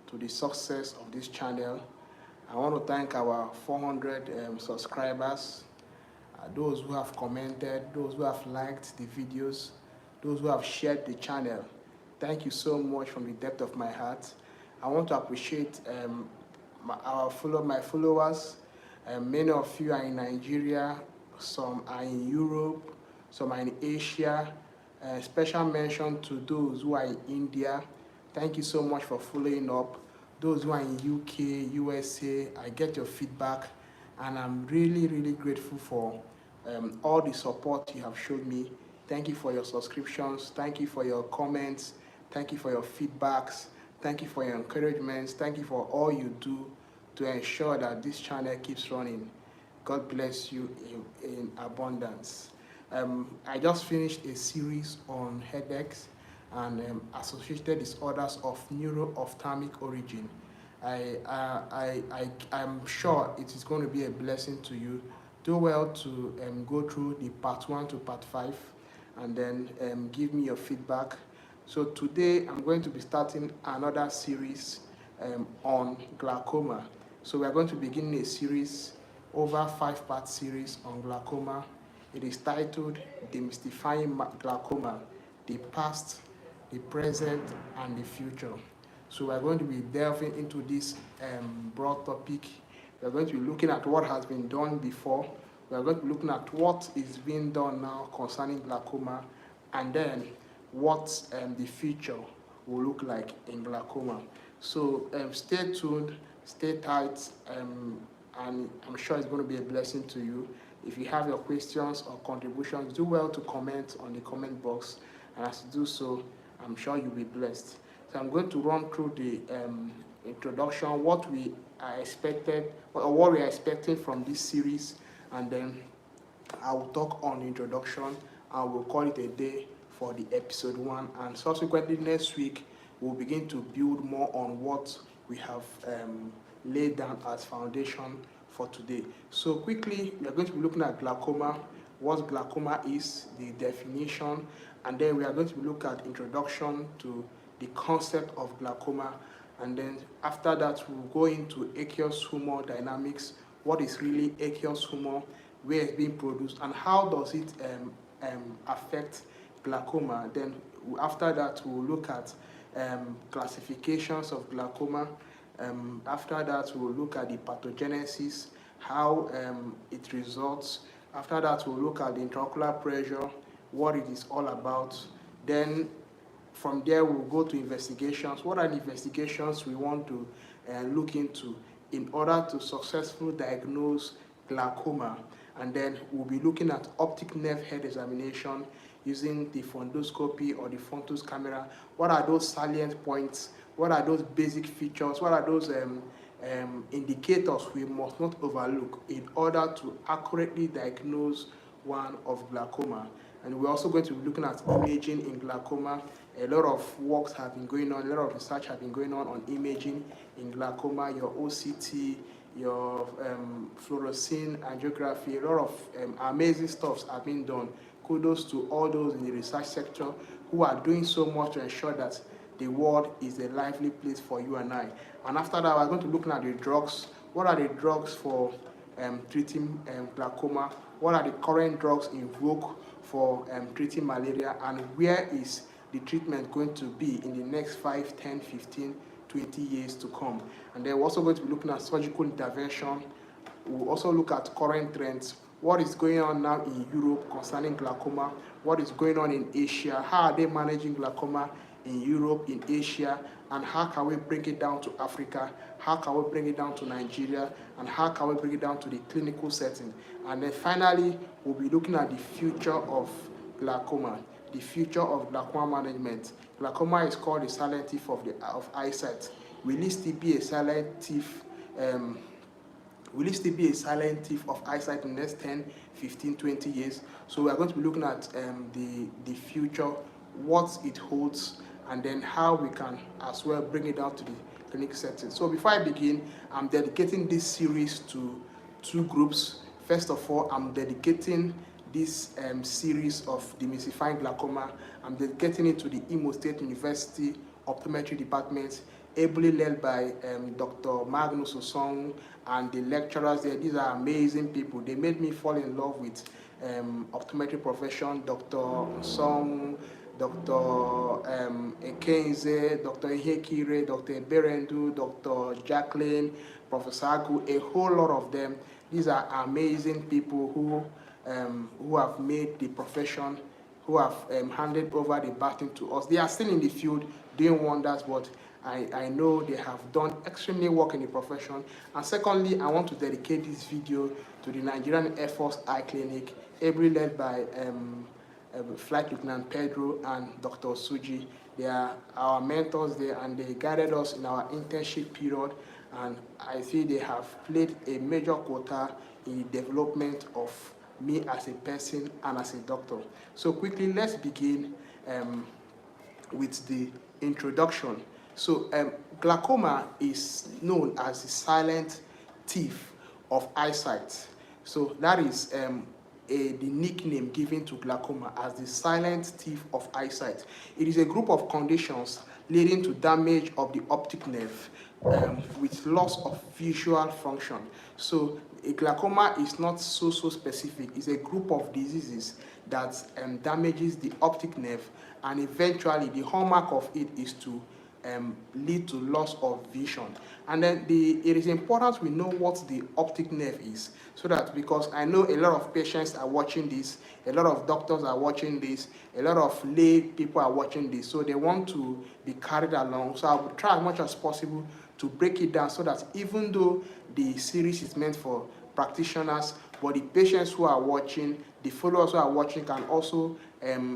to the success of this channel. I want to thank our 400 subscribers, those who have commented, those who have liked the videos, those who have shared the channel. Thank you so much from the depth of my heart. I want to appreciate my followers. Many of you are in Nigeria, some are in Europe, some are in Asia. Special mention to those who are in India. Thank you so much for following up. Those who are in UK, USA, I get your feedback, and I'm really grateful for all the support you have showed me. Thank you for your subscriptions. Thank you for your comments. Thank you for your feedbacks. Thank you for your encouragements. Thank you for all you do to ensure that this channel keeps running. God bless you in abundance. I just finished a series on headaches and associated disorders of neuro-ophthalmic origin. I'm sure it is going to be a blessing to you. Do well to go through the part 1 to part 5 and then give me your feedback. So today I'm going to be starting another series on glaucoma. So we are going to begin a series, over 5-part series on glaucoma. It is titled Demystifying Glaucoma, the Past, the Present, and the Future. So we are going to be delving into this broad topic. We are going to be looking at what has been done before. We are going to be looking at what is being done now concerning glaucoma, and then what the future will look like in glaucoma. So stay tuned, stay tight, and I'm sure it's going to be a blessing to you. If you have your questions or contributions, do well to comment on the comment box, and as you do so, I'm sure you'll be blessed. So I'm going to run through the introduction, what we are expected, or what we are expecting from this series, and then I will talk on the introduction, and we'll call it a day for the episode 1, and subsequently next week we'll begin to build more on what we have laid down as foundation for today. So quickly, we are going to be looking at glaucoma, what glaucoma is, the definition, and then we are going to look at introduction to the concept of glaucoma, and then after that we'll go into aqueous humor dynamics, what is really aqueous humor, where it's being produced, and how does it affect glaucoma. Then after that we'll look at classifications of glaucoma. After that we'll look at the pathogenesis, how it results. After that we'll look at the intraocular pressure, what it is all about. Then from there we'll go to investigations. What are the investigations we want to look into in order to successfully diagnose glaucoma? And then we'll be looking at optic nerve head examination using the fundoscopy or the fundus camera. What are those salient points? What are those basic features? What are those indicators we must not overlook in order to accurately diagnose one of glaucoma? And we're also going to be looking at imaging in glaucoma. A lot of works have been going on, a lot of research have been going on imaging in glaucoma, your OCT, your fluorescein angiography. A lot of amazing stuff have been done. Kudos to all those in the research sector who are doing so much to ensure that the world is a lively place for you and I. And after that, we're going to look at the drugs. What are the drugs for treating glaucoma? What are the current drugs in vogue for treating malaria? And where is the treatment going to be in the next 5, 10, 15, 20 years to come? And then we're also going to be looking at surgical intervention. We'll also look at current trends. What is going on now in Europe concerning glaucoma? What is going on in Asia? How are they managing glaucoma in Europe, in Asia? And how can we bring it down to Africa? How can we bring it down to Nigeria? And how can we bring it down to the clinical setting? And then finally, we'll be looking at the future of glaucoma, the future of glaucoma management. Glaucoma is called the silent thief of eyesight. Will it still be a silent thief? Will it still be a silent thief of eyesight in the next 10, 15, 20 years? So we are going to be looking at the future, what it holds, and then how we can as well bring it down to the clinic setting. So before I begin, I'm dedicating this series to 2 groups. First of all, I'm dedicating this series of Demystifying Glaucoma. I'm dedicating it to the Imo State University Optometry Department. ably led by Dr. Magnus Osong and the lecturers there. These are amazing people. They made me fall in love with optometry profession. Dr. Song, Dr. Ekenze, Dr. Ihekire, Dr. Berendu, Dr. Jacqueline, Professor Agu, a whole lot of them. These are amazing people who have made the profession, who have handed over the baton to us. They are still in the field doing wonders, but I know they have done extremely work in the profession. And secondly, I want to dedicate this video to the Nigerian Air Force Eye Clinic, ably led by Flight Lieutenant Pedro and Dr. Suji. They are our mentors there, and they guided us in our internship period, and I see they have played a major quota in the development of me as a person and as a doctor. So quickly, let's begin with the introduction. So glaucoma is known as the silent thief of eyesight. So that is the nickname given to glaucoma, as the silent thief of eyesight. It is a group of conditions leading to damage of the optic nerve with loss of visual function. So a glaucoma is not so specific. It's a group of diseases that damages the optic nerve, and eventually the hallmark of it is to lead to loss of vision. And then it is important we know what the optic nerve is, so that, because I know a lot of patients are watching this, a lot of doctors are watching this, a lot of lay people are watching this, so they want to be carried along. So I will try as much as possible to break it down, so that even though the series is meant for practitioners, but the patients who are watching, the followers who are watching, can also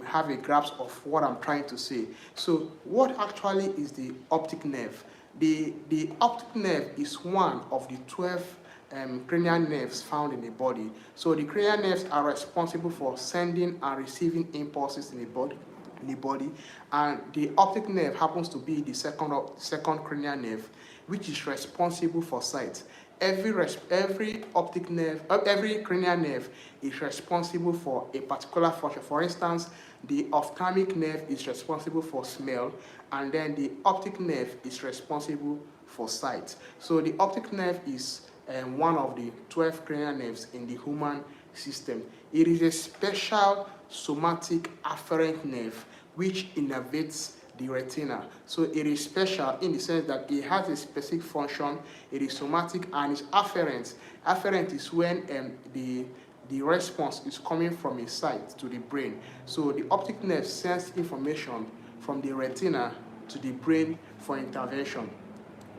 have a grasp of what I'm trying to say. So what actually is the optic nerve? The optic nerve is one of the 12 cranial nerves found in the body. So the cranial nerves are responsible for sending and receiving impulses in the body, and the optic nerve happens to be the second cranial nerve, which is responsible for sight. Every optic nerve, every cranial nerve is responsible for a particular function. For instance, the ophthalmic nerve is responsible for smell, and then the optic nerve is responsible for sight. So the optic nerve is one of the 12 cranial nerves in the human system. It is a special somatic afferent nerve which innervates the retina. So it is special in the sense that it has a specific function. It is somatic and it's afferent. Afferent is when the response is coming from a site to the brain. So the optic nerve sends information from the retina to the brain for intervention.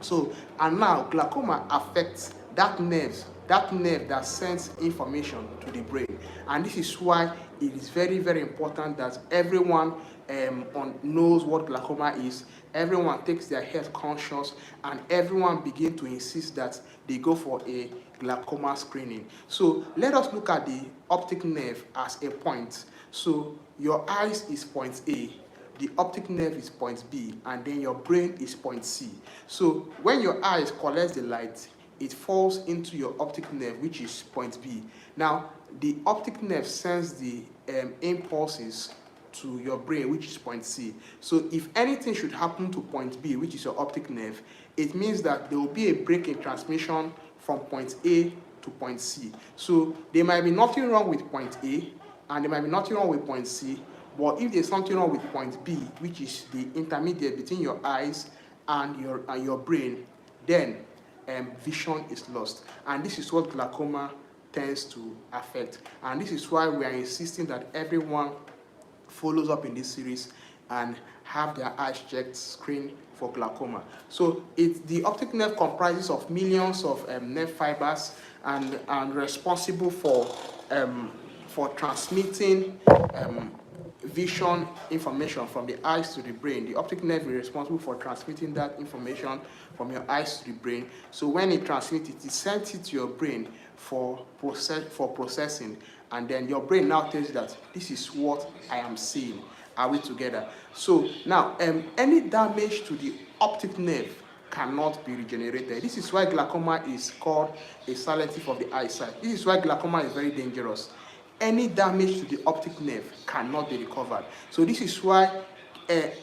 So, and now glaucoma affects that nerve that sends information to the brain. And this is why it is very, very important that everyone knows what glaucoma is. Everyone takes their health conscious, and everyone begin to insist that they go for a glaucoma screening. So let us look at the optic nerve as a point. So your eyes is point A, the optic nerve is point B, and then your brain is point C. So when your eyes collects the light, it falls into your optic nerve, which is point B. Now, the optic nerve sends the impulses to your brain, which is point C. So if anything should happen to point B, which is your optic nerve, it means that there will be a break in transmission from point A to point C. So there might be nothing wrong with point A, and there might be nothing wrong with point C, but if there's something wrong with point B, which is the intermediate between your eyes and your brain, then vision is lost. And this is what glaucoma tends to affect. And this is why we are insisting that everyone follows up in this series and have their eyes checked, screened for glaucoma. So the optic nerve comprises of millions of nerve fibers and responsible for transmitting vision information from the eyes to the brain. The optic nerve is responsible for transmitting that information from your eyes to the brain. So when it transmits it, it sends it to your brain for processing, and then your brain now tells you that this is what I am seeing. Are we together? So now, any damage to the optic nerve cannot be regenerated. This is why glaucoma is called a silent thief of the eyesight. This is why glaucoma is very dangerous. Any damage to the optic nerve cannot be recovered. So this is why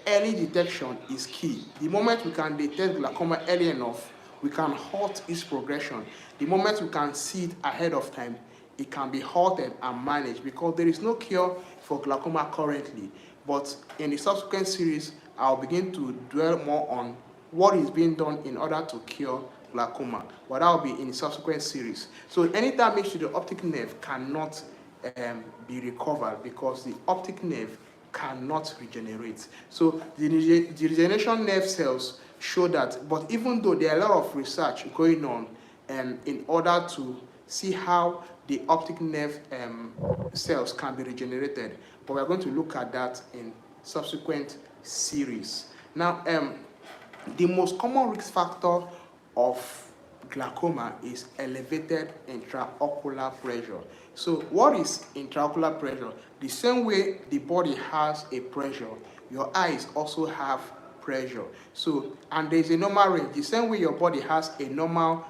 early detection is key. The moment we can detect glaucoma early enough, we can halt its progression. The moment we can see it ahead of time, it can be halted and managed, because there is no cure for glaucoma currently. But in the subsequent series, I'll begin to dwell more on what is being done in order to cure glaucoma, but that will be in the subsequent series. So any damage to the optic nerve cannot be recovered, because the optic nerve cannot regenerate. So the regeneration nerve cells show that, but even though there are a lot of research going on in order to see how the optic nerve cells can be regenerated, but we're going to look at that in subsequent series. Now, the most common risk factor of glaucoma is elevated intraocular pressure. So what is intraocular pressure? The same way the body has a pressure, your eyes also have pressure. So, and there's a normal range. The same way your body has a normal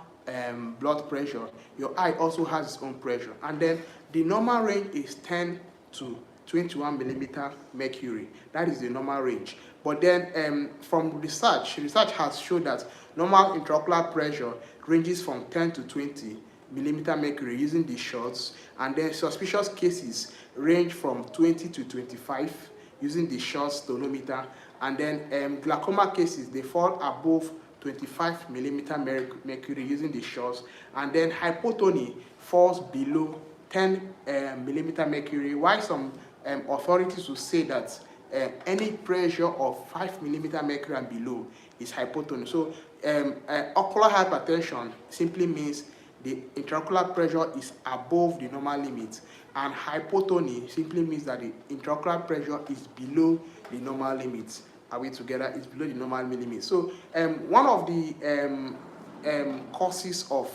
blood pressure, your eye also has its own pressure. And then the normal range is 10 to 21 millimeter mercury. That is the normal range. But then from research has shown that normal intraocular pressure ranges from 10 to 20 millimeter mercury using the shots, and then suspicious cases range from 20 to 25 using the shots tonometer, and then glaucoma cases, they fall above 25 millimeter mercury using the shots, and then hypotony falls below 10 millimeter mercury, while some authorities will say that any pressure of 5 millimeter mercury and below is hypotony. So ocular hypertension simply means the intraocular pressure is above the normal limit, and hypotony simply means that the intraocular pressure is below the normal limit. Are we together? It's below the normal limit. So one of the causes of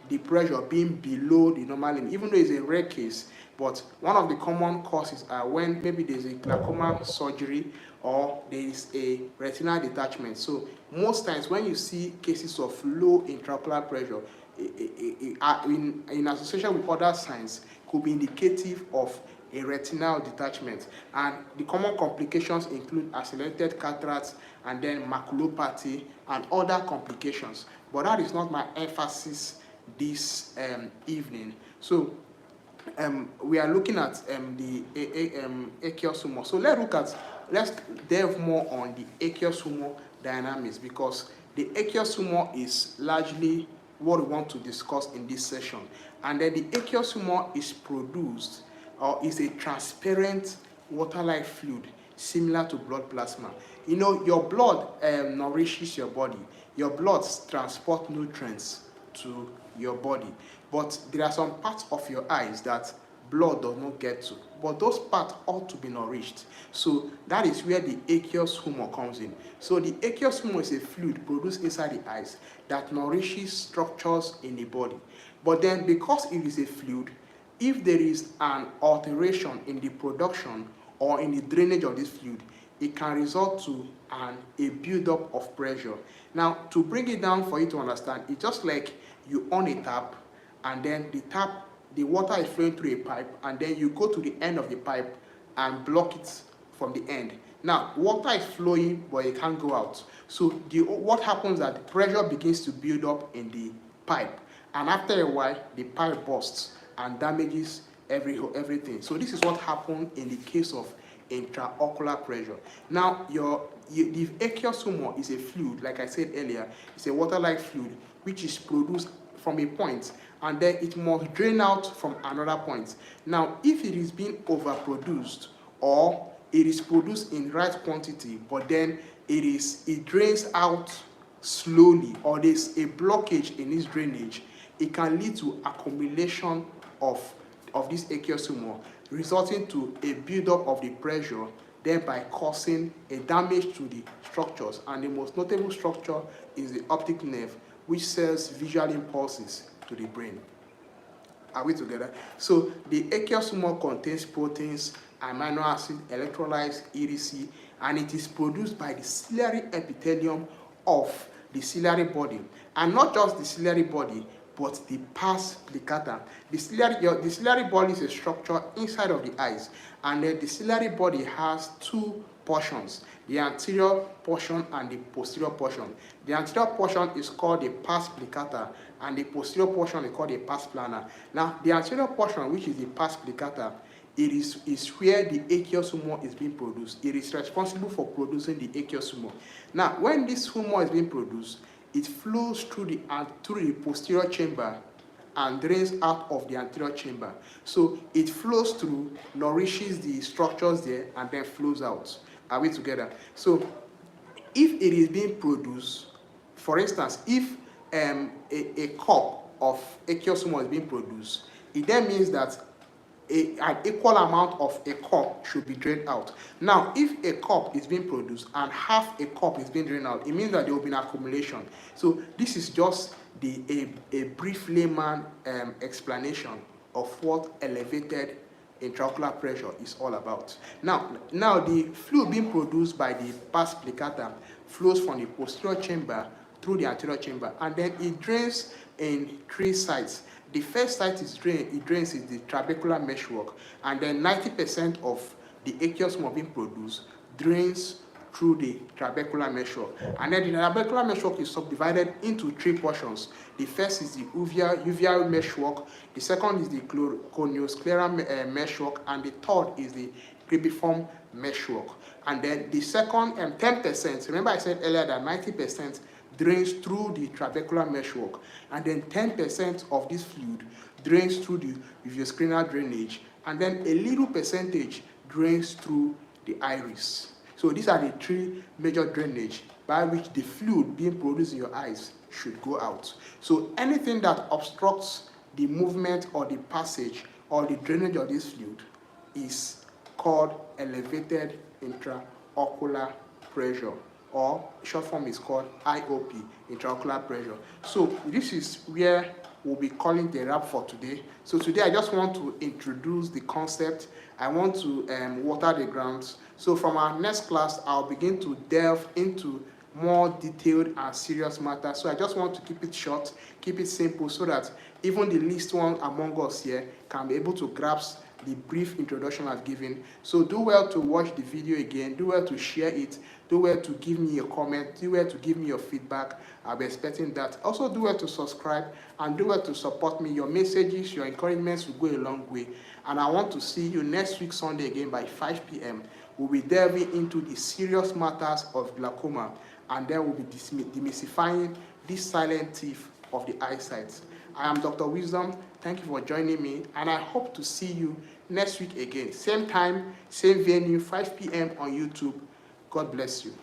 the pressure being below the normal limit, even though it's a rare case, but one of the common causes are when maybe there's a glaucoma surgery or there is a retinal detachment. So most times when you see cases of low intraocular pressure, in association with other signs, could be indicative of a retinal detachment. And the common complications include accelerated cataracts and then maculopathy and other complications. But that is not my emphasis this evening. So we are looking at the aqueous humor. So let's delve more on the aqueous humor dynamics, because the aqueous humor is largely what we want to discuss in this session. And then the aqueous humor is produced or is a transparent water-like fluid similar to blood plasma. You know, your blood nourishes your body. Your blood transports nutrients to your body. But there are some parts of your eyes that blood does not get to. But those parts ought to be nourished. So that is where the aqueous humor comes in. So the aqueous humor is a fluid produced inside the eyes that nourishes structures in the body. But then because it is a fluid, if there is an alteration in the production or in the drainage of this fluid, it can result to a buildup of pressure. Now, to bring it down for you to understand, it's just like you on a tap, and then the water is flowing through a pipe, and then you go to the end of the pipe and block it from the end. Now, water is flowing, but it can't go out. So what happens is that the pressure begins to build up in the pipe, and after a while, the pipe bursts and damages everything. So this is what happened in the case of intraocular pressure. Now, the aqueous humor is a fluid, like I said earlier. It's a water-like fluid which is produced from a point, and then it must drain out from another point. Now, if it is being overproduced, or it is produced in right quantity, but then it drains out slowly, or there's a blockage in its drainage, it can lead to accumulation of this aqueous humor, resulting to a buildup of the pressure, thereby causing a damage to the structures. And the most notable structure is the optic nerve, which sends visual impulses to the brain. Are we together? So the aqueous humor contains proteins, amino acid, electrolytes, EDC, and it is produced by the ciliary epithelium of the ciliary body. And not just the ciliary body, but the pars plicata. The ciliary body is a structure inside of the eyes, and then the ciliary body has two portions, the anterior portion and the posterior portion. The anterior portion is called the pars plicata, and the posterior portion is called the pars plana. Now, the anterior portion, which is the pars plicata, it is where the aqueous humor is being produced. It is responsible for producing the aqueous humor. Now, when this humor is being produced, it flows through the posterior chamber and drains out of the anterior chamber. So it flows through, nourishes the structures there, and then flows out. Are we together? So if it is being produced, for instance, if a cup of aqueous humor is being produced, it then means that an equal amount of a cup should be drained out. Now, if a cup is being produced and half a cup is being drained out, it means that there will be an accumulation. So this is just a brief layman explanation of what elevated intraocular pressure is all about. Now the fluid being produced by the pars plicata flows from the posterior chamber through the anterior chamber, and then it drains in 3 sites. The first site it drains is the trabecular meshwork, and then 90% of the aqueous humor being produced drains through the trabecular meshwork. And then the trabecular meshwork is subdivided into 3 portions. The first is the uveal meshwork, the second is the corneoscleral meshwork, and the third is the cribriform meshwork. And then the second 10%, remember I said earlier that 90% drains through the trabecular meshwork, and then 10% of this fluid drains through the uveoscleral drainage, and then a little percentage drains through the iris. So these are the 3 major drainage by which the fluid being produced in your eyes should go out. So anything that obstructs the movement or the passage or the drainage of this fluid is called elevated intraocular pressure, or short form is called IOP, intraocular pressure. So this is where we'll be calling the wrap for today. So today I just want to introduce the concept. I want to water the grounds. So from our next class, I'll begin to delve into more detailed and serious matters. So I just want to keep it short, keep it simple, so that even the least one among us here can be able to grasp the brief introduction I've given. So do well to watch the video again, do well to share it, do well to give me a comment, do well to give me your feedback. I'll be expecting that. Also do well to subscribe and do well to support me. Your messages, your encouragements will go a long way. And I want to see you next week Sunday again by 5 p.m. We'll be delving into the serious matters of glaucoma, and then we'll be demystifying this silent thief of the eyesight. I am Dr. Wisdom. Thank you for joining me, and I hope to see you next week again. Same time, same venue, 5 p.m. on YouTube. God bless you.